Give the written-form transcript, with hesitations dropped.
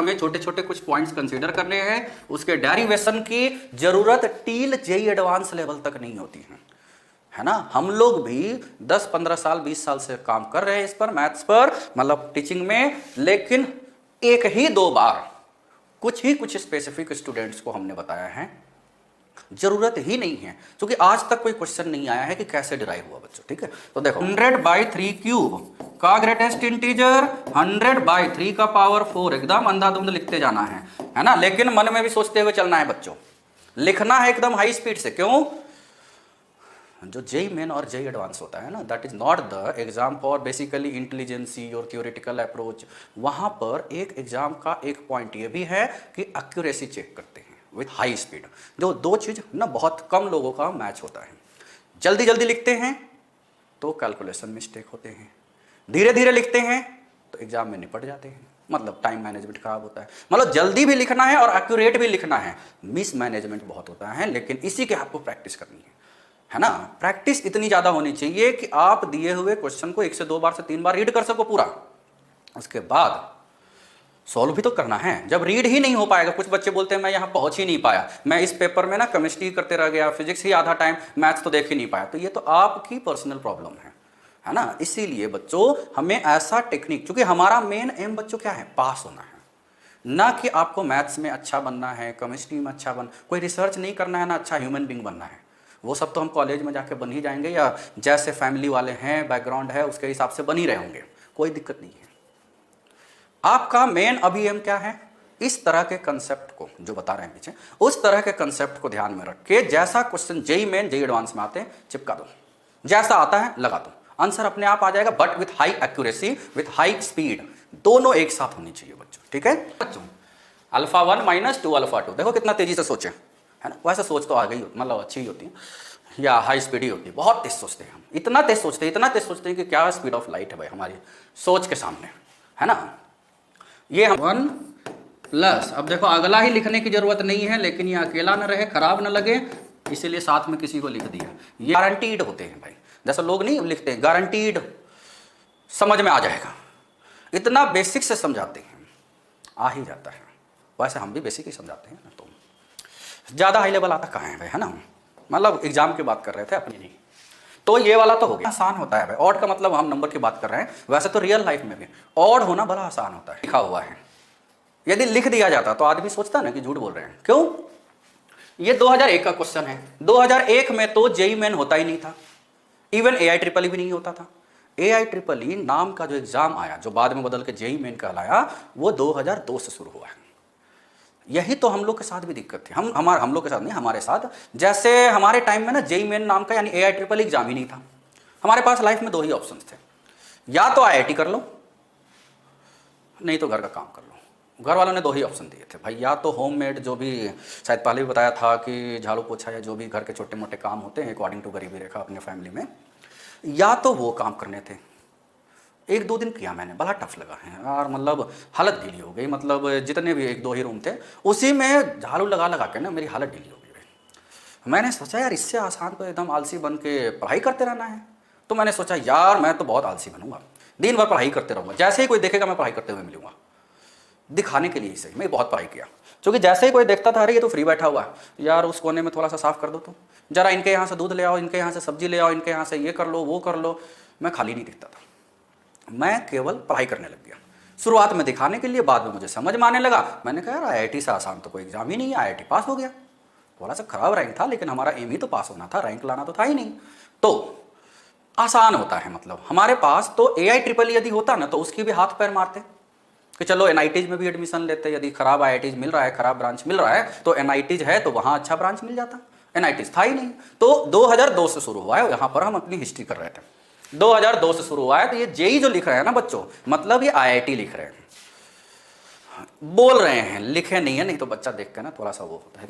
हमें छोटे छोटे कुछ पॉइंट्स कंसीडर करने हैं। उसके डेरिवेशन की जरूरत टील जेई एडवांस लेवल तक नहीं होती है ना। हम लोग भी 10-15 साल 20 साल से काम कर रहे हैं इस पर, मैथ्स पर, मतलब टीचिंग में, लेकिन एक ही दो बार कुछ स्पेसिफिक स्टूडेंट्स को हमने बताया है, जरूरत ही नहीं है, क्योंकि आज तक कोई क्वेश्चन नहीं आया है कि कैसे डिराइव हुआ बच्चों। ठीक है, तो देखो 100/3 क्यूब का ग्रेटेस्ट इंटीजर 100/3 का पावर 4, एकदम अंधाधुंध लिखते जाना है ना, लेकिन मन में भी सोचते हुए चलना है बच्चों, लिखना है एकदम हाई स्पीड से। क्यों? जो जेई मेन और जेई एडवांस होता है ना, that is not the exam for basically intelligence और थियोरेटिकल अप्रोच। वहां पर एक एग्जाम का एक पॉइंट ये भी है कि एक्यूरेसी चेक करते हैं विथ हाई स्पीड। जो दो चीज ना बहुत कम लोगों का मैच होता है। जल्दी जल्दी लिखते हैं तो कैलकुलेशन मिस्टेक होते हैं, धीरे धीरे लिखते हैं तो एग्जाम में निपट जाते हैं, मतलब टाइम मैनेजमेंट खराब होता है। मतलब जल्दी भी लिखना है और एक्यूरेट भी लिखना है, मिस मैनेजमेंट बहुत होता है, लेकिन इसी के आपको प्रैक्टिस करनी है ना। प्रैक्टिस इतनी ज्यादा होनी चाहिए कि आप दिए हुए क्वेश्चन को 1 से 2 बार से 3 बार रीड कर सको पूरा, उसके बाद सॉल्व भी तो करना है। जब रीड ही नहीं हो पाएगा, कुछ बच्चे बोलते हैं मैं यहाँ पहुंच ही नहीं पाया, मैं इस पेपर में ना केमिस्ट्री करते रह गया, फिजिक्स ही आधा टाइम, मैथ्स तो देख ही नहीं पाया, तो ये तो आपकी पर्सनल प्रॉब्लम है ना। इसीलिए बच्चों हमें ऐसा टेक्निक, क्योंकि हमारा मेन एम बच्चों क्या है, पास होना है, ना कि आपको मैथ्स में अच्छा बनना है, केमिस्ट्री में अच्छा कोई रिसर्च नहीं करना है ना, अच्छा ह्यूमन बींग बनना है। वो सब तो हम कॉलेज में जाके बन ही जाएंगे, या जैसे फैमिली वाले हैं, बैकग्राउंड है, उसके हिसाब से बन ही रहे होंगे, कोई दिक्कत नहीं है। आपका मेन अभी एम क्या है, इस तरह के कंसेप्ट को जो बता रहे हैं पीछे, उस तरह के कंसेप्ट को ध्यान में रख के जैसा question JEE Main JEE Advance में आते हैं चिपका दो, जैसा आता है लगा दो, आंसर अपने आप आ जाएगा, but with high accuracy, with high speed, दोनों एक साथ होनी चाहिए बच्चों। ठीक है बच्चों, α1 - 2 α2, देखो कितना तेजी से सोचे, है ना। वैसे सोच तो आ गई, मतलब अच्छी ही होती है, या हाई स्पीड ही होती है। बहुत तेज सोचते हैं हम, इतना तेज सोचते हैं कि क्या स्पीड ऑफ लाइट है भाई हमारी सोच के सामने, है ना। ये हम 1 प्लस, अब देखो अगला ही लिखने की जरूरत नहीं है, लेकिन ये अकेला न रहे, खराब न लगे, इसीलिए साथ में किसी को लिख दिया। ये गारंटीड होते हैं भाई, जैसा लोग नहीं लिखते हैं गारंटीड, समझ में आ जाएगा, इतना बेसिक से समझाते हैं, आ ही जाता है। वैसे हम भी बेसिक ही समझाते हैं ना, तो ज़्यादा हाई लेवल आता कहाँ है भाई, है ना। मतलब एग्जाम की बात कर रहे थे अपनी नहीं, तो ये वाला तो हो गया, आसान होता है भाई। ऑड का मतलब हम नंबर की बात कर रहे हैं, वैसे तो रियल लाइफ में भी ऑड होना बड़ा आसान होता है। लिखा हुआ है, यदि लिख दिया जाता तो आदमी सोचता ना कि झूठ बोल रहे हैं। क्यों? ये 2001 का क्वेश्चन है, 2001 में तो जेई मेन होता ही नहीं था, इवन AI ट्रिपल भी नहीं होता था। AI ट्रिपल नाम का जो एग्जाम आया, जो बाद में बदल के जेई मेन कहलाया, वो 2002 से शुरू हुआ है। यही तो हम लोग के साथ भी दिक्कत थी, हम लोग के साथ नहीं, हमारे साथ, जैसे हमारे टाइम में ना जेई मेन नाम का यानी AI ट्रिपल एग्जाम ही नहीं था। हमारे पास लाइफ में 2 ही ऑप्शन थे, या तो IIT कर लो, नहीं तो घर का काम कर लो। घर वालों ने 2 ही ऑप्शन दिए थे भाई, या तो होममेड, जो भी शायद पहले भी बताया था कि झाड़ू पोछा या जो भी घर के छोटे मोटे काम होते हैं अकॉर्डिंग टू गरीबी रेखा अपने फैमिली में, या तो वो काम करने थे। 1-2 दिन किया मैंने, बड़ा टफ लगा है यार, मतलब हालत ढीली हो गई, मतलब जितने भी 1-2 ही रूम थे उसी में झाड़ू लगा लगा के ना मेरी हालत ढीली हो गई। मैंने सोचा यार इससे आसान तो एकदम आलसी बन के पढ़ाई करते रहना है, तो मैंने सोचा यार मैं तो बहुत आलसी बनूंगा, दिन भर पढ़ाई करते रहूँगा, जैसे ही कोई देखेगा मैं पढ़ाई करते हुए मिलूंगा, दिखाने के लिए ही सही। मैं बहुत पढ़ाई किया, क्योंकि जैसे ही कोई देखता था अरे ये तो फ्री बैठा हुआ है, यार उस कोने में थोड़ा सा साफ कर दो, तो जरा इनके यहाँ से दूध ले आओ, इनके यहाँ से सब्जी ले आओ, इनके यहाँ से ये कर लो वो कर लो, मैं खाली नहीं दिखता था, मैं केवल पढ़ाई करने लग गया। शुरुआत में दिखाने के लिए, बाद में मुझे समझ में आने लगा। मैंने कहा यार IIT से आसान तो कोई एग्जाम ही नहीं है, IIT पास हो गया। थोड़ा सा खराब रैंक था, लेकिन हमारा एम ही तो पास होना था, रैंक लाना तो था ही नहीं, तो आसान होता है। मतलब हमारे पास तो AI ट्रिपल यदि होता ना तो उसकी भी हाथ पैर मारते कि चलो NITs में भी एडमिशन लेते, यदि खराब IITs मिल रहा है, खराब ब्रांच मिल रहा है, तो NITs है तो वहाँ अच्छा ब्रांच मिल जाता। NITs था ही नहीं, तो 2002 से शुरू हुआ है, यहाँ पर हम अपनी हिस्ट्री कर रहे थे। 2002 से शुरू हुआ है, तो ये जेई जो लिख रहे हैं ना बच्चों, मतलब ये IIT लिख रहे हैं, बोल रहे हैं, लिखे नहीं है, नहीं तो बच्चा देख के ना थोड़ा सा वो होता है।